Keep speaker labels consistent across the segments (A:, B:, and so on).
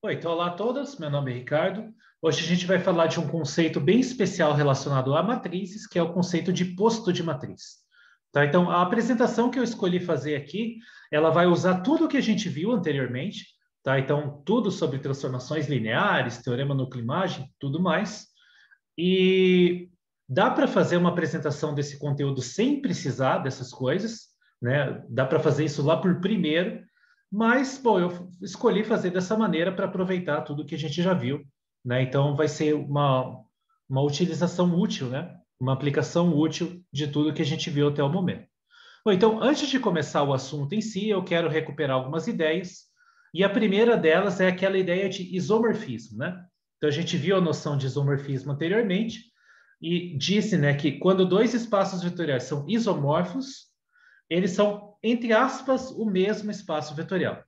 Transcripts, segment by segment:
A: Oi, então olá a todos, meu nome é Ricardo. Hoje a gente vai falar de um conceito bem especial relacionado a matrizes, que é o conceito de posto de matriz. Tá? Então, a apresentação que eu escolhi fazer aqui, ela vai usar tudo o que a gente viu anteriormente, tá? Então, tudo sobre transformações lineares, teorema nucleimagem, tudo mais. E dá para fazer uma apresentação desse conteúdo sem precisar dessas coisas, né? Dá para fazer isso lá por primeiro, mas, bom, eu escolhi fazer dessa maneira para aproveitar tudo que a gente já viu, né? Então, vai ser uma utilização útil, né? Uma aplicação útil de tudo que a gente viu até o momento. Bom, então, antes de começar o assunto em si, eu quero recuperar algumas ideias, e a primeira delas é aquela ideia de isomorfismo, né? Então, a gente viu a noção de isomorfismo anteriormente, e disse, né, que quando dois espaços vetoriais são isomorfos, eles são, entre aspas, o mesmo espaço vetorial.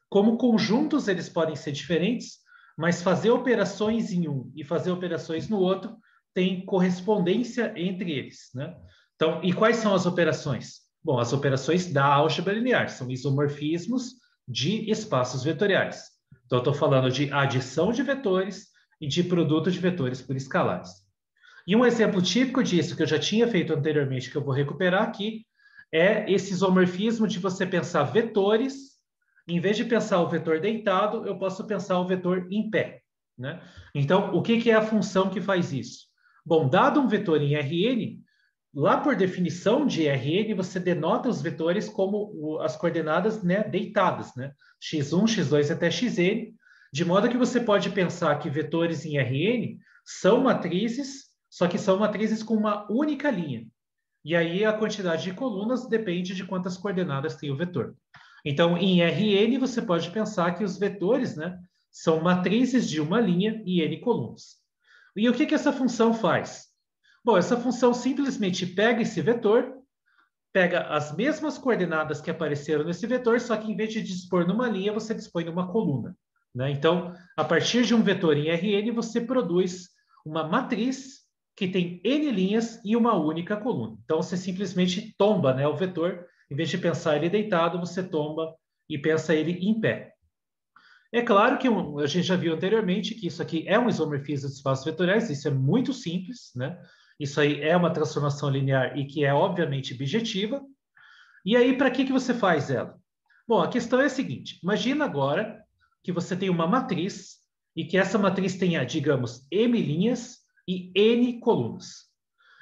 A: Como conjuntos, eles podem ser diferentes, mas fazer operações em um e fazer operações no outro tem correspondência entre eles, né? Então, e quais são as operações? Bom, as operações da álgebra linear são isomorfismos de espaços vetoriais. Então, eu estou falando de adição de vetores e de produto de vetores por escalares. E um exemplo típico disso, que eu já tinha feito anteriormente, que eu vou recuperar aqui, é esse isomorfismo de você pensar vetores. Em vez de pensar o vetor deitado, eu posso pensar o vetor em pé, né? Então, o que é a função que faz isso? Bom, dado um vetor em Rn, lá por definição de Rn, você denota os vetores como as coordenadas, né, deitadas, né? x1, x2 até xn, de modo que você pode pensar que vetores em Rn são matrizes, só que são matrizes com uma única linha. E aí a quantidade de colunas depende de quantas coordenadas tem o vetor. Então, em Rn, você pode pensar que os vetores, né, são matrizes de uma linha e n colunas. E o que essa função faz? Bom, essa função simplesmente pega esse vetor, pega as mesmas coordenadas que apareceram nesse vetor, só que em vez de dispor numa linha, você dispõe numa coluna, né? Então, a partir de um vetor em Rn, você produz uma matriz que tem n linhas e uma única coluna. Então, você simplesmente tomba, né, o vetor. Em vez de pensar ele deitado, você tomba e pensa ele em pé. É claro que a gente já viu anteriormente que isso aqui é um isomorfismo de espaços vetoriais, isso é muito simples, né? Isso aí é uma transformação linear e que é obviamente bijetiva. E aí, para que você faz ela? Bom, a questão é a seguinte: imagina agora que você tem uma matriz e que essa matriz tenha, digamos, m linhas e n colunas.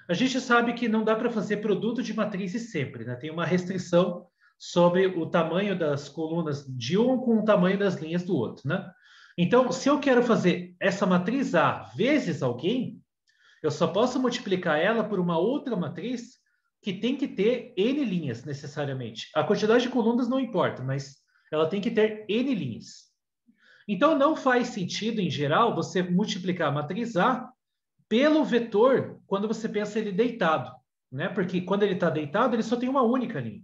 A: A gente sabe que não dá para fazer produto de matrizes sempre, né? Tem uma restrição sobre o tamanho das colunas de um com o tamanho das linhas do outro, né? Então, se eu quero fazer essa matriz A vezes alguém, eu só posso multiplicar ela por uma outra matriz que tem que ter n linhas necessariamente. A quantidade de colunas não importa, mas ela tem que ter n linhas. Então, não faz sentido, em geral, você multiplicar a matriz A pelo vetor quando você pensa ele deitado, né? Porque quando ele está deitado, ele só tem uma única linha.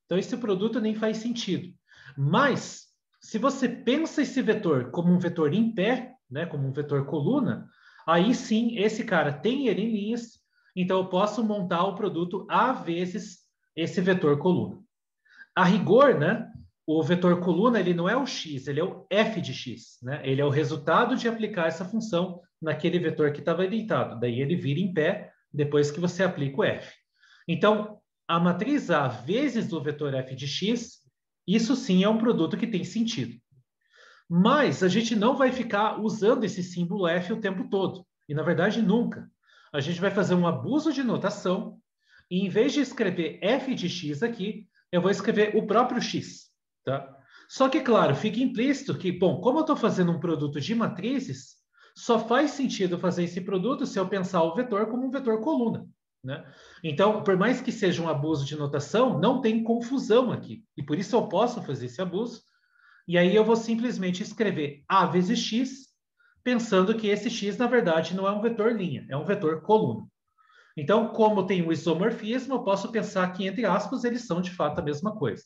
A: Então, esse produto nem faz sentido. Mas, se você pensa esse vetor como um vetor em pé, né? Como um vetor coluna, aí sim, esse cara tem n linhas, então eu posso montar o produto A vezes esse vetor coluna. A rigor, né? O vetor coluna ele não é o x, ele é o f de x, né? Ele é o resultado de aplicar essa função naquele vetor que estava deitado. Daí ele vira em pé depois que você aplica o f. Então, a matriz A vezes o vetor f de x, isso sim é um produto que tem sentido. Mas a gente não vai ficar usando esse símbolo f o tempo todo. E, na verdade, nunca. A gente vai fazer um abuso de notação e, em vez de escrever f de x aqui, eu vou escrever o próprio x. Tá? Só que, claro, fica implícito que, bom, como eu estou fazendo um produto de matrizes, só faz sentido fazer esse produto se eu pensar o vetor como um vetor coluna. Né? Então, por mais que seja um abuso de notação, não tem confusão aqui. E por isso eu posso fazer esse abuso. E aí eu vou simplesmente escrever A vezes x, pensando que esse x, na verdade, não é um vetor linha, é um vetor coluna. Então, como tem o isomorfismo, eu posso pensar que, entre aspas, eles são de fato a mesma coisa.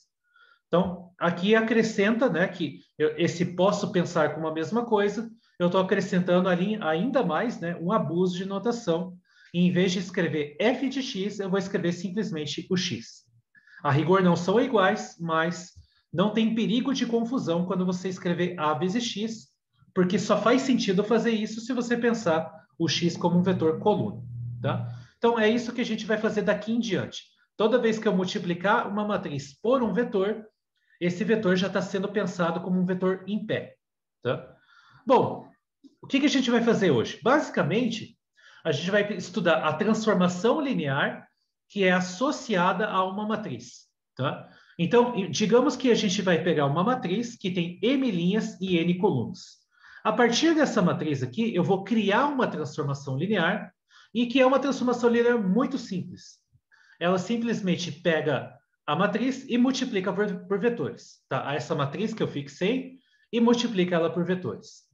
A: Então, aqui acrescenta, né, que esse posso pensar como a mesma coisa, eu estou acrescentando ali ainda mais, né, um abuso de notação. E em vez de escrever f de x, eu vou escrever simplesmente o x. A rigor não são iguais, mas não tem perigo de confusão quando você escrever a vezes x, porque só faz sentido fazer isso se você pensar o x como um vetor coluna, tá? Então, é isso que a gente vai fazer daqui em diante. Toda vez que eu multiplicar uma matriz por um vetor, esse vetor já está sendo pensado como um vetor em pé, tá? Bom, o que a gente vai fazer hoje? Basicamente, a gente vai estudar a transformação linear que é associada a uma matriz, tá? Então, digamos que a gente vai pegar uma matriz que tem m linhas e n colunas. A partir dessa matriz aqui, eu vou criar uma transformação linear e que é uma transformação linear muito simples. Ela simplesmente pega a matriz e multiplica por vetores, tá? Essa matriz que eu fixei e multiplica ela por vetores.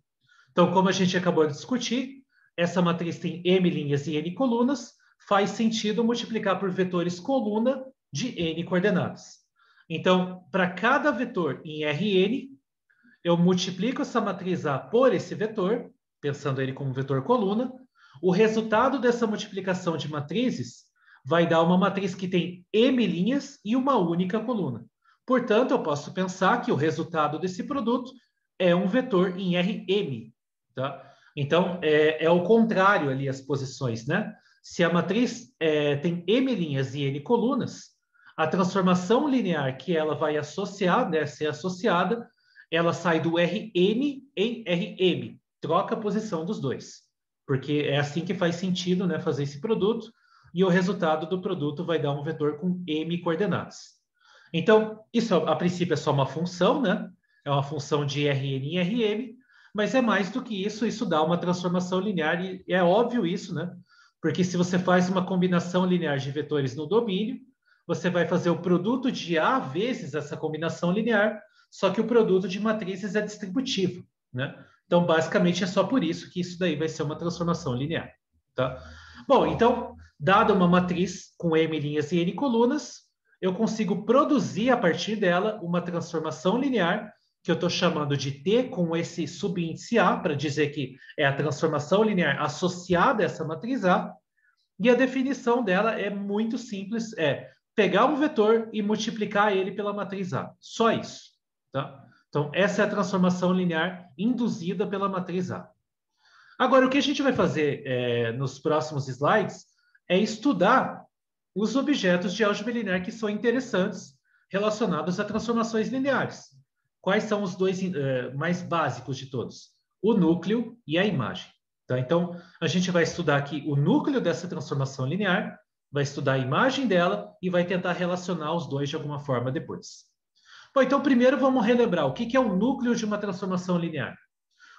A: Então, como a gente acabou de discutir, essa matriz tem m linhas e n colunas, faz sentido multiplicar por vetores coluna de n coordenadas. Então, para cada vetor em Rn, eu multiplico essa matriz A por esse vetor, pensando ele como vetor coluna. O resultado dessa multiplicação de matrizes vai dar uma matriz que tem m linhas e uma única coluna. Portanto, eu posso pensar que o resultado desse produto é um vetor em Rm, tá? Então, é o contrário ali as posições, né? Se a matriz tem m linhas e n colunas, a transformação linear que ela vai associar, né, ser associada, ela sai do Rn em Rm, troca a posição dos dois, porque é assim que faz sentido, né, fazer esse produto, e o resultado do produto vai dar um vetor com m coordenadas. Então, isso a princípio é só uma função, né? É uma função de Rn em Rm, mas é mais do que isso dá uma transformação linear, e é óbvio isso, né? Porque se você faz uma combinação linear de vetores no domínio, você vai fazer o produto de A vezes essa combinação linear, só que o produto de matrizes é distributivo, né? Então, basicamente, é só por isso que isso daí vai ser uma transformação linear, tá? Bom, então, dada uma matriz com m linhas e n colunas, eu consigo produzir a partir dela uma transformação linear que eu estou chamando de T com esse subíndice A, para dizer que é a transformação linear associada a essa matriz A, e a definição dela é muito simples, é pegar um vetor e multiplicar ele pela matriz A. Só isso, tá? Então, essa é a transformação linear induzida pela matriz A. Agora, o que a gente vai fazer nos próximos slides é estudar os objetos de álgebra linear que são interessantes relacionados a transformações lineares. Quais são os dois mais básicos de todos? O núcleo e a imagem. Tá? Então, a gente vai estudar aqui o núcleo dessa transformação linear, vai estudar a imagem dela e vai tentar relacionar os dois de alguma forma depois. Bom, então, primeiro vamos relembrar o que é o núcleo de uma transformação linear.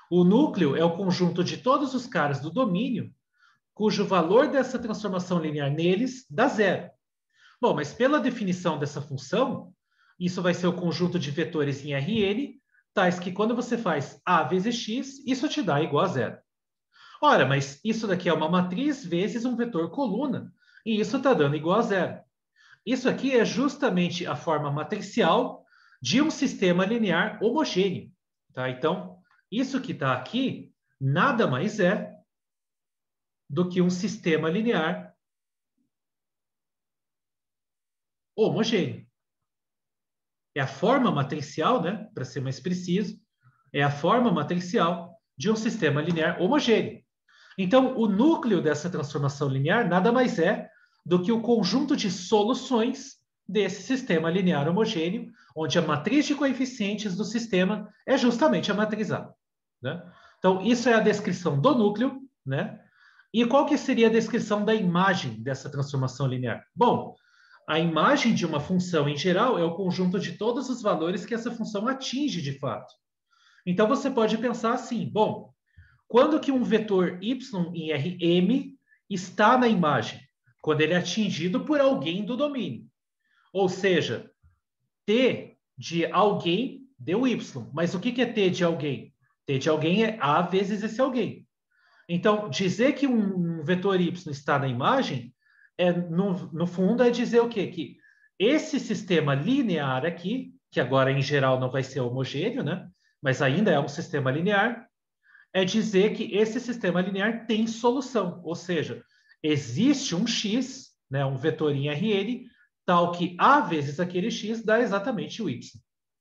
A: O núcleo é o conjunto de todos os caras do domínio cujo valor dessa transformação linear neles dá zero. Bom, mas pela definição dessa função, isso vai ser o conjunto de vetores em Rn, tais que quando você faz A vezes x, isso te dá igual a zero. Ora, mas isso daqui é uma matriz vezes um vetor coluna, e isso está dando igual a zero. Isso aqui é justamente a forma matricial de um sistema linear homogêneo. Tá? Então, isso que está aqui nada mais é do que um sistema linear homogêneo. É a forma matricial, né, para ser mais preciso, é a forma matricial de um sistema linear homogêneo. Então, o núcleo dessa transformação linear nada mais é do que o conjunto de soluções desse sistema linear homogêneo, onde a matriz de coeficientes do sistema é justamente a matriz A. Né? Então, isso é a descrição do núcleo, né? E qual que seria a descrição da imagem dessa transformação linear? Bom, a imagem de uma função em geral é o conjunto de todos os valores que essa função atinge de fato. Então, você pode pensar assim, bom, quando que um vetor y em Rm está na imagem? Quando ele é atingido por alguém do domínio. Ou seja, T de alguém deu y. Mas o que é T de alguém? T de alguém é A vezes esse alguém. Então, dizer que um vetor y está na imagem, no fundo, é dizer o quê? Que esse sistema linear aqui, que agora em geral não vai ser homogêneo, né? Mas ainda é um sistema linear, é dizer que esse sistema linear tem solução. Ou seja, existe um x, né, um vetor em Rn, tal que A vezes aquele x dá exatamente o y.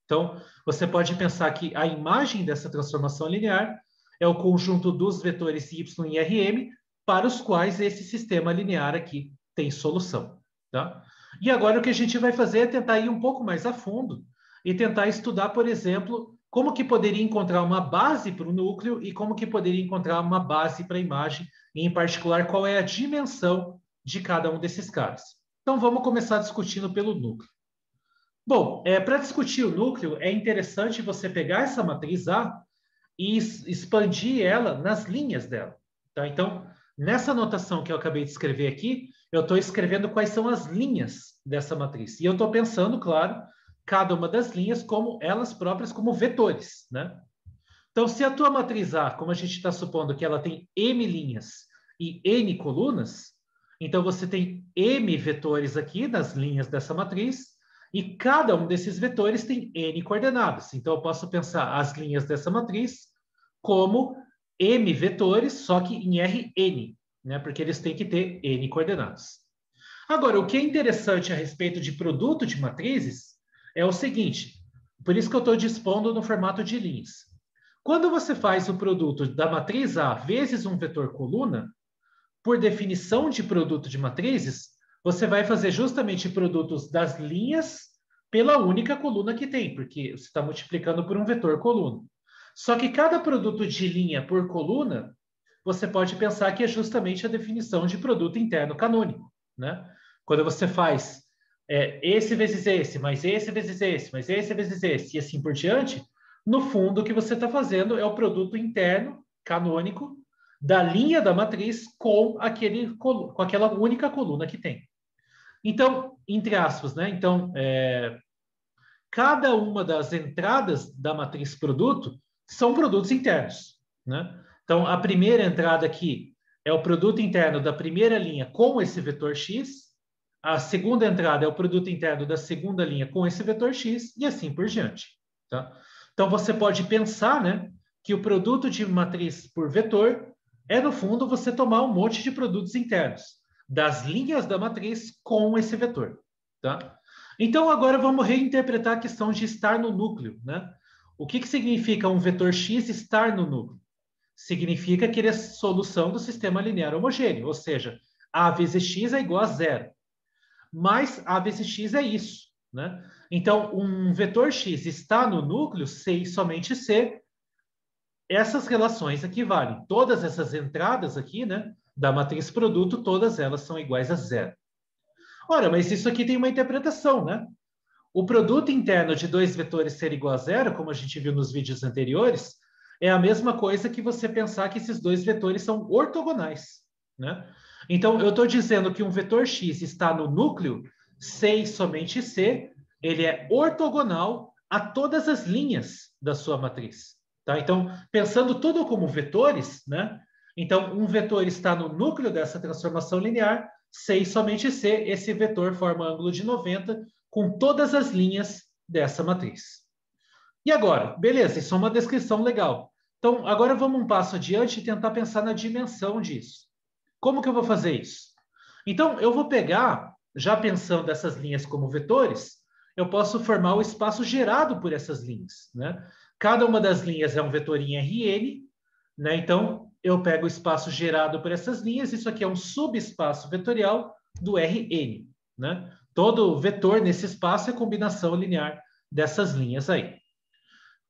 A: Então, você pode pensar que a imagem dessa transformação linear é o conjunto dos vetores y e rm para os quais esse sistema linear aqui tem solução. Tá? E agora o que a gente vai fazer é tentar ir um pouco mais a fundo e tentar estudar, por exemplo, como que poderia encontrar uma base para o núcleo e como que poderia encontrar uma base para a imagem, e, em particular, qual é a dimensão de cada um desses caras. Então, vamos começar discutindo pelo núcleo. Bom, para discutir o núcleo, é interessante você pegar essa matriz A e expandir ela nas linhas dela. Tá? Então, nessa anotação que eu acabei de escrever aqui, eu estou escrevendo quais são as linhas dessa matriz. E eu estou pensando, claro, cada uma das linhas como elas próprias, como vetores. Né? Então, se a tua matriz A, como a gente está supondo que ela tem m linhas e n colunas, então você tem m vetores aqui nas linhas dessa matriz, e cada um desses vetores tem n coordenadas. Então, eu posso pensar as linhas dessa matriz como m vetores, só que em Rn, né? Porque eles têm que ter n coordenadas. Agora, o que é interessante a respeito de produto de matrizes é o seguinte, por isso que eu estou dispondo no formato de linhas. Quando você faz o produto da matriz A vezes um vetor coluna, por definição de produto de matrizes, você vai fazer justamente produtos das linhas pela única coluna que tem, porque você está multiplicando por um vetor coluna. Só que cada produto de linha por coluna, você pode pensar que é justamente a definição de produto interno canônico. Né? Quando você faz esse vezes esse, mais esse vezes esse, mais esse vezes esse, e assim por diante, no fundo o que você está fazendo é o produto interno canônico da linha da matriz com aquela única coluna que tem. Então, entre aspas, né? Então, cada uma das entradas da matriz produto são produtos internos, né? Então, a primeira entrada aqui é o produto interno da primeira linha com esse vetor x, a segunda entrada é o produto interno da segunda linha com esse vetor x, e assim por diante. Tá? Então, você pode pensar, né, que o produto de matriz por vetor é, no fundo, você tomar um monte de produtos internos das linhas da matriz com esse vetor. Tá? Então, agora vamos reinterpretar a questão de estar no núcleo. Né? O que significa um vetor x estar no núcleo? Significa que ele é solução do sistema linear homogêneo, ou seja, a vezes x é igual a zero. Mas a vezes x é isso. Né? Então, um vetor x está no núcleo C e somente C. Essas relações equivalem. Todas essas entradas aqui, né, da matriz produto, todas elas são iguais a zero. Ora, mas isso aqui tem uma interpretação, né? O produto interno de dois vetores ser igual a zero, como a gente viu nos vídeos anteriores, é a mesma coisa que você pensar que esses dois vetores são ortogonais, né? Então, eu estou dizendo que um vetor x está no núcleo C e somente C, ele é ortogonal a todas as linhas da sua matriz. Tá? Então, pensando tudo como vetores, né? Então, um vetor está no núcleo dessa transformação linear, C e somente C, esse vetor forma ângulo de 90 com todas as linhas dessa matriz. E agora? Beleza, isso é uma descrição legal. Então, agora vamos um passo adiante e tentar pensar na dimensão disso. Como que eu vou fazer isso? Então, eu vou pegar, já pensando essas linhas como vetores, eu posso formar o espaço gerado por essas linhas, né? Cada uma das linhas é um vetor em Rn, né? Então, eu pego o espaço gerado por essas linhas, isso aqui é um subespaço vetorial do Rn, né? Todo vetor nesse espaço é combinação linear dessas linhas aí.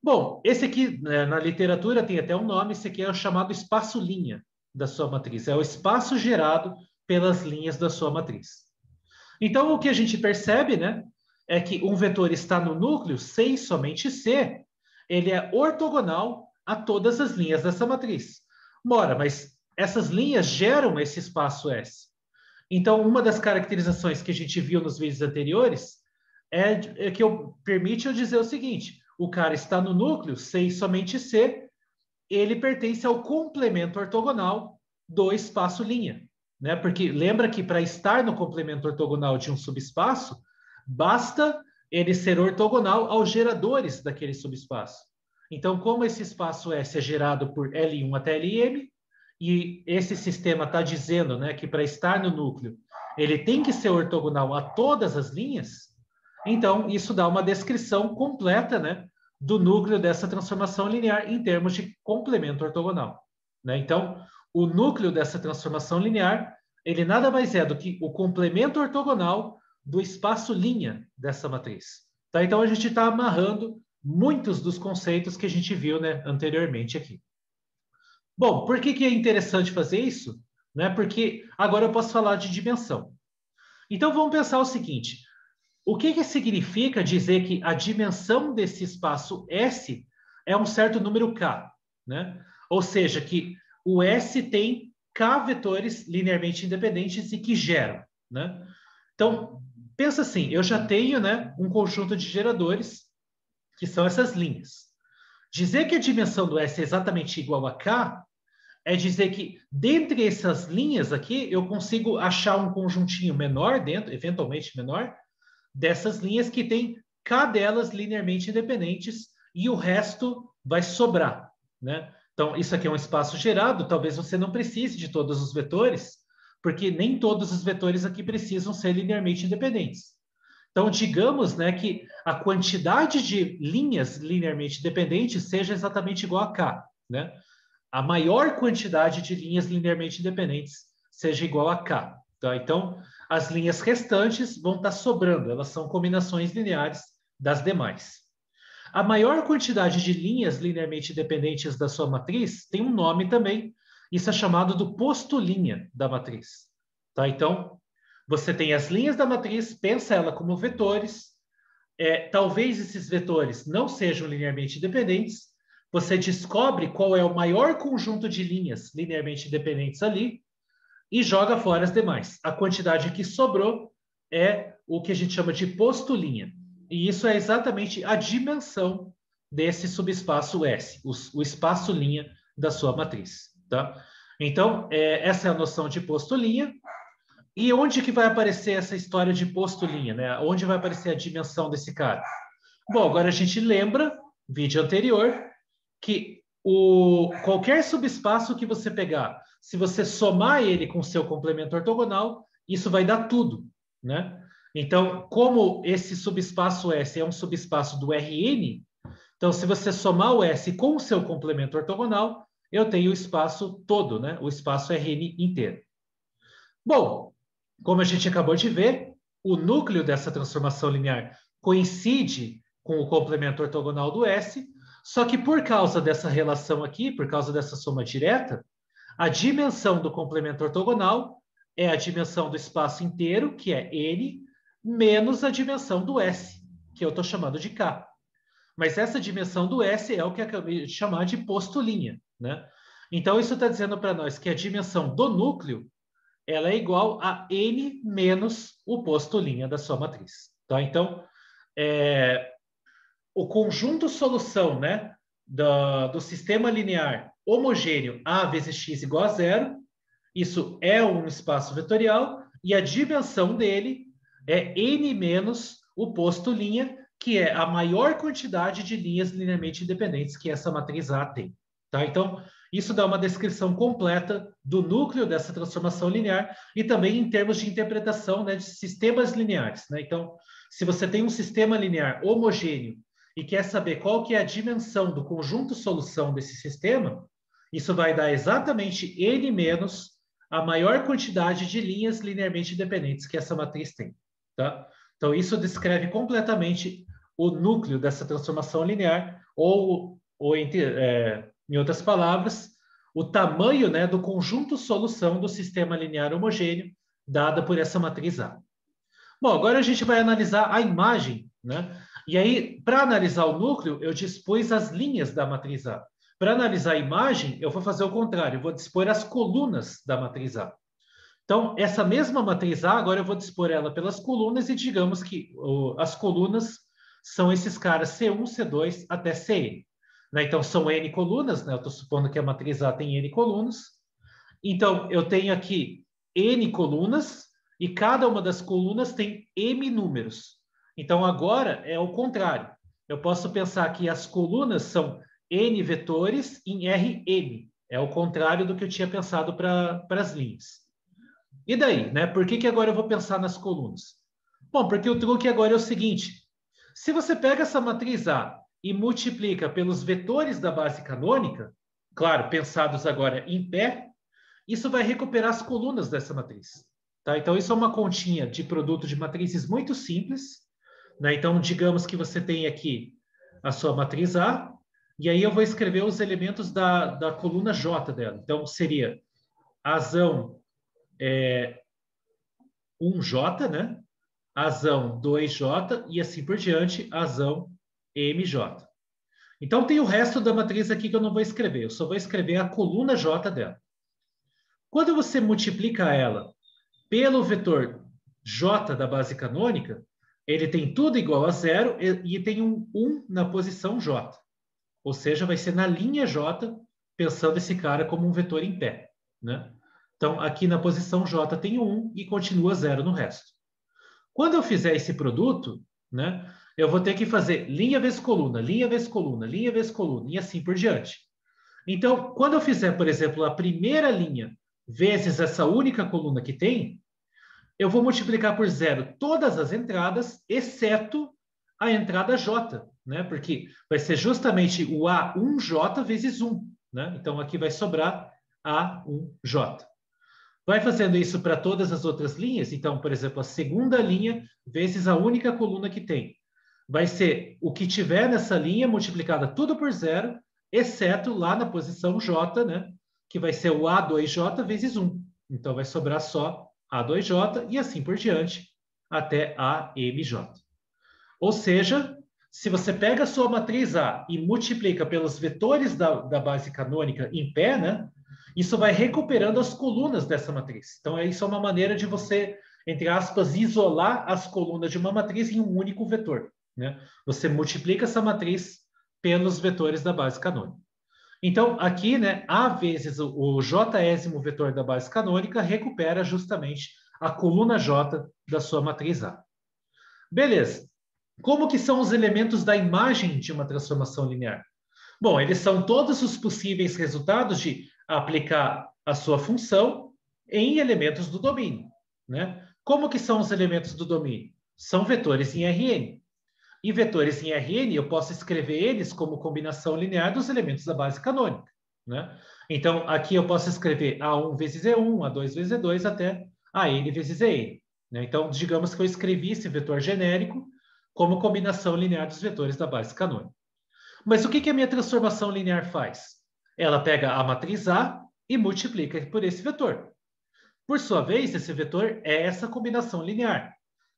A: Bom, esse aqui, né, na literatura tem até um nome, esse aqui é o chamado espaço-linha da sua matriz, é o espaço gerado pelas linhas da sua matriz. Então, o que a gente percebe, né, é que um vetor está no núcleo C e somente C, ele é ortogonal a todas as linhas dessa matriz. Ora, mas essas linhas geram esse espaço S. Então, uma das caracterizações que a gente viu nos vídeos anteriores é que permite eu dizer o seguinte, o cara está no núcleo C e somente C, ele pertence ao complemento ortogonal do espaço-linha. Né? Porque lembra que para estar no complemento ortogonal de um subespaço, basta ele ser ortogonal aos geradores daquele subespaço. Então, como esse espaço S é gerado por L1 até Lm, e esse sistema está dizendo, né, que para estar no núcleo ele tem que ser ortogonal a todas as linhas, então isso dá uma descrição completa, né, do núcleo dessa transformação linear em termos de complemento ortogonal, né? Então, o núcleo dessa transformação linear, ele nada mais é do que o complemento ortogonal do espaço linha dessa matriz. Tá? Então, a gente está amarrando muitos dos conceitos que a gente viu, né, anteriormente aqui. Bom, por que é interessante fazer isso? Né? Porque agora eu posso falar de dimensão. Então, vamos pensar o seguinte: o que significa dizer que a dimensão desse espaço S é um certo número K, né? Ou seja, que o S tem K vetores linearmente independentes e que geram, né? Então, pensa assim, eu já tenho, né, um conjunto de geradores, que são essas linhas. Dizer que a dimensão do S é exatamente igual a K é dizer que, dentre essas linhas aqui, eu consigo achar um conjuntinho menor dentro, eventualmente menor, dessas linhas que tem K delas linearmente independentes e o resto vai sobrar, né? Então, isso aqui é um espaço gerado, talvez você não precise de todos os vetores, porque nem todos os vetores aqui precisam ser linearmente independentes. Então, digamos, né, que a quantidade de linhas linearmente dependentes seja exatamente igual a K, né? A maior quantidade de linhas linearmente independentes seja igual a K. Tá? Então, as linhas restantes vão estar sobrando, elas são combinações lineares das demais. A maior quantidade de linhas linearmente dependentes da sua matriz tem um nome também, isso é chamado do posto linha da matriz. Tá? Então, você tem as linhas da matriz, pensa ela como vetores, talvez esses vetores não sejam linearmente independentes, você descobre qual é o maior conjunto de linhas linearmente independentes ali e joga fora as demais. A quantidade que sobrou é o que a gente chama de posto linha. E isso é exatamente a dimensão desse subespaço S, o espaço linha da sua matriz. Tá? Então, essa é a noção de posto linha. E onde que vai aparecer essa história de posto linha, né? Onde vai aparecer a dimensão desse cara? Bom, agora a gente lembra, vídeo anterior, que qualquer subespaço que você pegar, se você somar ele com seu complemento ortogonal, isso vai dar tudo, né? Então, como esse subespaço S é um subespaço do Rn, então se você somar o S com o seu complemento ortogonal, eu tenho o espaço todo, né? O espaço Rn inteiro. Bom, como a gente acabou de ver, o núcleo dessa transformação linear coincide com o complemento ortogonal do S, só que por causa dessa relação aqui, por causa dessa soma direta, a dimensão do complemento ortogonal é a dimensão do espaço inteiro, que é N, menos a dimensão do S, que eu estou chamando de K. Mas essa dimensão do S é o que eu acabei de chamar de posto linha, né? Então, isso está dizendo para nós que a dimensão do núcleo ela é igual a N menos o posto linha da sua matriz. Tá? Então, o conjunto solução, né, do sistema linear homogêneo A vezes x igual a zero, isso é um espaço vetorial, e a dimensão dele é N menos o posto linha, que é a maior quantidade de linhas linearmente independentes que essa matriz A tem. Tá? Então, isso dá uma descrição completa do núcleo dessa transformação linear e também em termos de interpretação, né, de sistemas lineares. Né? Então, se você tem um sistema linear homogêneo e quer saber qual que é a dimensão do conjunto solução desse sistema, isso vai dar exatamente N menos a maior quantidade de linhas linearmente independentes que essa matriz tem. Tá? Então, isso descreve completamente o núcleo dessa transformação linear, ou em outras palavras, o tamanho, né, do conjunto solução do sistema linear homogêneo dada por essa matriz A. Bom, agora a gente vai analisar a imagem, né? E aí, para analisar o núcleo, eu dispus as linhas da matriz A. Para analisar a imagem, eu vou fazer o contrário, eu vou dispor as colunas da matriz A. Então, essa mesma matriz A, agora eu vou dispor ela pelas colunas e digamos que as colunas são esses caras C1, C2 até Cn. Né? Então, são N colunas, né? Eu estou supondo que a matriz A tem N colunas. Então, eu tenho aqui N colunas e cada uma das colunas tem M números. Então, agora é o contrário. Eu posso pensar que as colunas são N vetores em Rn. É o contrário do que eu tinha pensado para as linhas. E daí, né? Por que agora eu vou pensar nas colunas? Bom, porque o truque agora é o seguinte: se você pega essa matriz A e multiplica pelos vetores da base canônica, claro, pensados agora em pé, isso vai recuperar as colunas dessa matriz. Tá? Então, isso é uma continha de produto de matrizes muito simples. Né? Então, digamos que você tem aqui a sua matriz A, e aí eu vou escrever os elementos da coluna J dela. Então, seria azão 1J, né? Azão 2J e assim por diante, azão MJ. Então, tem o resto da matriz aqui que eu não vou escrever, eu só vou escrever a coluna J dela. Quando você multiplica ela pelo vetor J da base canônica, ele tem tudo igual a zero e tem um 1 na posição J. Ou seja, vai ser na linha J, pensando esse cara como um vetor em pé. Né? Então, aqui na posição J tem 1 e continua zero no resto. Quando eu fizer esse produto, né, eu vou ter que fazer linha vezes coluna, linha vezes coluna, linha vezes coluna, e assim por diante. Então, quando eu fizer, por exemplo, a primeira linha vezes essa única coluna que tem, eu vou multiplicar por zero todas as entradas, exceto a entrada J, né? Porque vai ser justamente o A1J vezes 1, né? Então, aqui vai sobrar A1J. Vai fazendo isso para todas as outras linhas. Então, por exemplo, a segunda linha vezes a única coluna que tem. Vai ser o que tiver nessa linha multiplicada tudo por zero, exceto lá na posição J, né? Que vai ser o A2J vezes 1. Então, vai sobrar só A2J e assim por diante, até AMJ. Ou seja, se você pega a sua matriz A e multiplica pelos vetores da base canônica em pé, né? Isso vai recuperando as colunas dessa matriz. Então, isso é uma maneira de você, entre aspas, isolar as colunas de uma matriz em um único vetor. Né? Você multiplica essa matriz pelos vetores da base canônica. Então, aqui, né, A vezes o jésimo vetor da base canônica recupera justamente a coluna J da sua matriz A. Beleza. Como que são os elementos da imagem de uma transformação linear? Bom, eles são todos os possíveis resultados de aplicar a sua função em elementos do domínio. Né? Como que são os elementos do domínio? São vetores em Rn. E vetores em Rn, eu posso escrever eles como combinação linear dos elementos da base canônica. Né? Então, aqui eu posso escrever A1 vezes E1, A2 vezes E2, até AN vezes EN. Né? Então, digamos que eu escrevi esse vetor genérico como combinação linear dos vetores da base canônica. Mas o que a minha transformação linear faz? Ela pega a matriz A e multiplica por esse vetor. Por sua vez, esse vetor é essa combinação linear.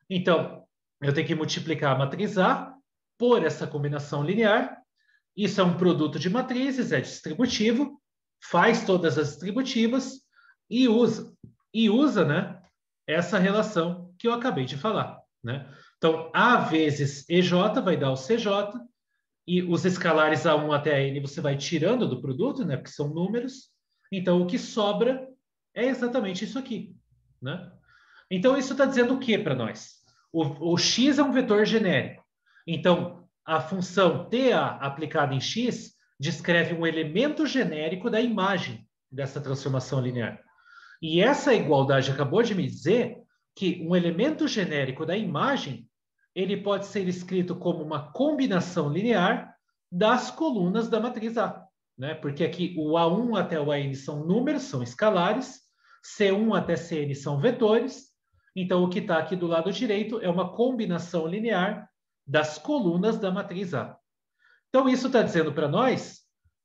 A: Então, eu tenho que multiplicar a matriz A por essa combinação linear. Isso é um produto de matrizes, é distributivo, faz todas as distributivas e usa, né, essa relação que eu acabei de falar. Né? Então, A vezes EJ vai dar o CJ, e os escalares A1 até a N você vai tirando do produto, né, porque são números. Então, o que sobra é exatamente isso aqui. Né? Então, isso está dizendo o que para nós? O x é um vetor genérico. Então, a função TA aplicada em x descreve um elemento genérico da imagem dessa transformação linear. E essa igualdade acabou de me dizer que um elemento genérico da imagem ele pode ser escrito como uma combinação linear das colunas da matriz A. Né? Porque aqui o A1 até o AN são números, são escalares, C1 até CN são vetores, então o que está aqui do lado direito é uma combinação linear das colunas da matriz A. Então isso está dizendo para nós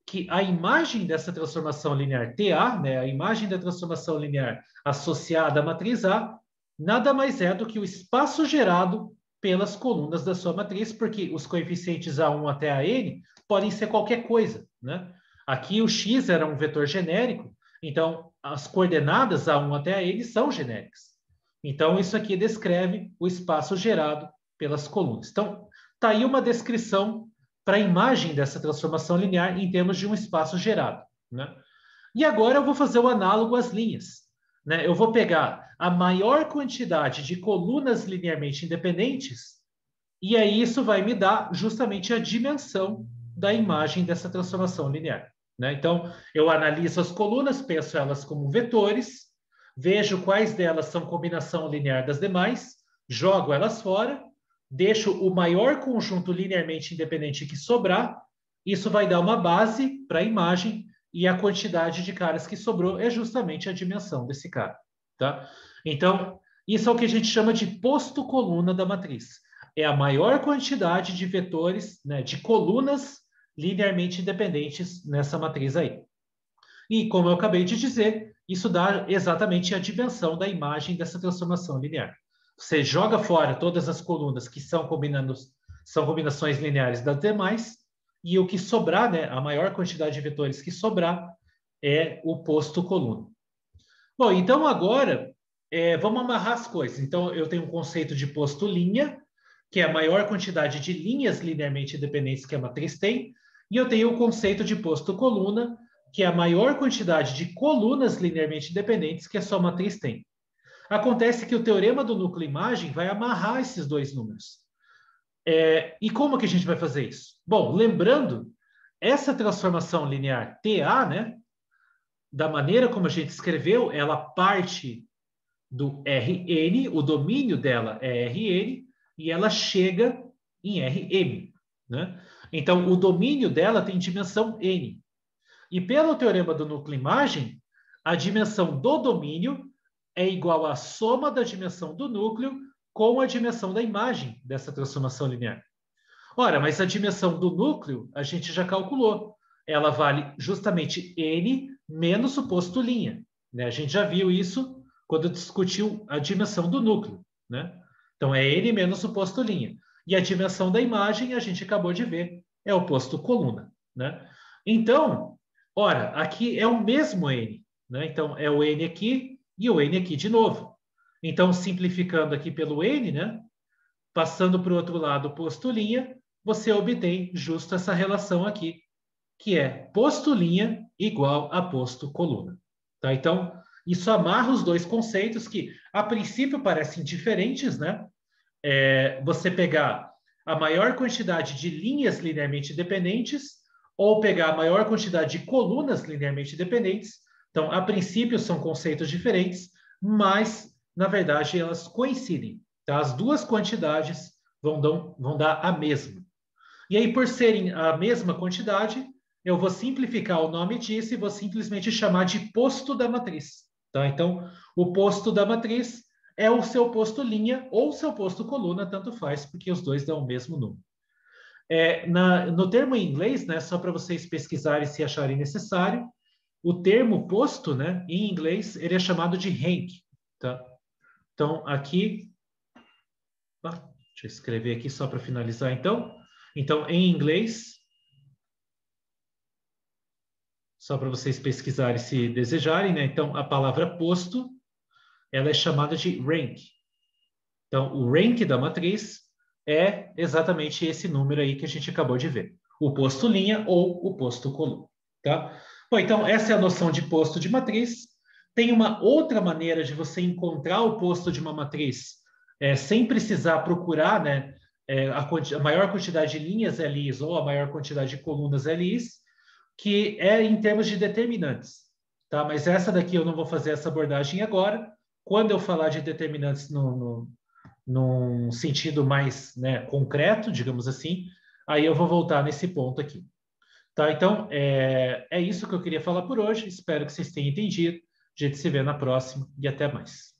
A: que a imagem dessa transformação linear TA, né, a imagem da transformação linear associada à matriz A, nada mais é do que o espaço gerado pelas colunas da sua matriz, porque os coeficientes A1 até AN podem ser qualquer coisa. Né? Aqui o x era um vetor genérico, então as coordenadas A1 até AN são genéricas. Então isso aqui descreve o espaço gerado pelas colunas. Então, está aí uma descrição para a imagem dessa transformação linear em termos de um espaço gerado. Né? E agora eu vou fazer o análogo às linhas. Né? Eu vou pegar a maior quantidade de colunas linearmente independentes e aí isso vai me dar justamente a dimensão da imagem dessa transformação linear. Né? Então, eu analiso as colunas, penso elas como vetores, vejo quais delas são combinação linear das demais, jogo elas fora, deixo o maior conjunto linearmente independente que sobrar, isso vai dar uma base para a imagem, e a quantidade de caras que sobrou é justamente a dimensão desse cara, tá? Então, isso é o que a gente chama de posto coluna da matriz. É a maior quantidade de vetores, né, de colunas linearmente independentes nessa matriz aí. E, como eu acabei de dizer, isso dá exatamente a dimensão da imagem dessa transformação linear. Você joga fora todas as colunas que são combinações lineares das demais, e o que sobrar, né, a maior quantidade de vetores que sobrar, é o posto coluna. Bom, então agora vamos amarrar as coisas. Então, eu tenho um conceito de posto linha, que é a maior quantidade de linhas linearmente independentes que a matriz tem, e eu tenho o conceito de posto coluna, que é a maior quantidade de colunas linearmente independentes que a sua matriz tem. Acontece que o teorema do núcleo-imagem vai amarrar esses dois números. E como que a gente vai fazer isso? Bom, lembrando, essa transformação linear TA, né, da maneira como a gente escreveu, ela parte do Rn, o domínio dela é Rn, e ela chega em Rm, né? Então, o domínio dela tem dimensão n. E pelo teorema do núcleo-imagem, a dimensão do domínio é igual à soma da dimensão do núcleo com a dimensão da imagem dessa transformação linear. Ora, mas a dimensão do núcleo a gente já calculou. Ela vale justamente n menos o posto linha, né? A gente já viu isso quando discutiu a dimensão do núcleo, né? Então, é n menos o posto linha. E a dimensão da imagem, a gente acabou de ver, é o posto coluna, né? Então, ora, aqui é o mesmo n, né? Então, é o n aqui e o n aqui de novo. Então, simplificando aqui pelo n, né? Passando para o outro lado o posto linha, você obtém justo essa relação aqui, que é posto linha igual a posto coluna. Tá? Então, isso amarra os dois conceitos que, a princípio, parecem diferentes, né? Você pegar a maior quantidade de linhas linearmente dependentes ou pegar a maior quantidade de colunas linearmente dependentes. Então, a princípio, são conceitos diferentes, mas, na verdade, elas coincidem. Tá? As duas quantidades vão dar a mesma. E aí, por serem a mesma quantidade, eu vou simplificar o nome disso e vou simplesmente chamar de posto da matriz. Tá? Então, o posto da matriz é o seu posto linha ou o seu posto coluna, tanto faz, porque os dois dão o mesmo número. No termo em inglês, né, só para vocês pesquisarem se acharem necessário, o termo posto, né, em inglês, ele é chamado de rank. Tá? Então, aqui... deixa eu escrever aqui só para finalizar, então. Então, em inglês, só para vocês pesquisarem se desejarem, né? Então, a palavra posto, ela é chamada de rank. Então, o rank da matriz é exatamente esse número aí que a gente acabou de ver. O posto linha ou o posto coluna, tá? Bom, então, essa é a noção de posto de matriz. Tem uma outra maneira de você encontrar o posto de uma matriz sem precisar procurar, né, a maior quantidade de linhas LIs ou a maior quantidade de colunas LIs, que é em termos de determinantes. Tá? Mas essa daqui eu não vou fazer essa abordagem agora. Quando eu falar de determinantes num sentido mais, né, concreto, digamos assim, aí eu vou voltar nesse ponto aqui. Tá? Então, é isso que eu queria falar por hoje. Espero que vocês tenham entendido. A gente se vê na próxima e até mais.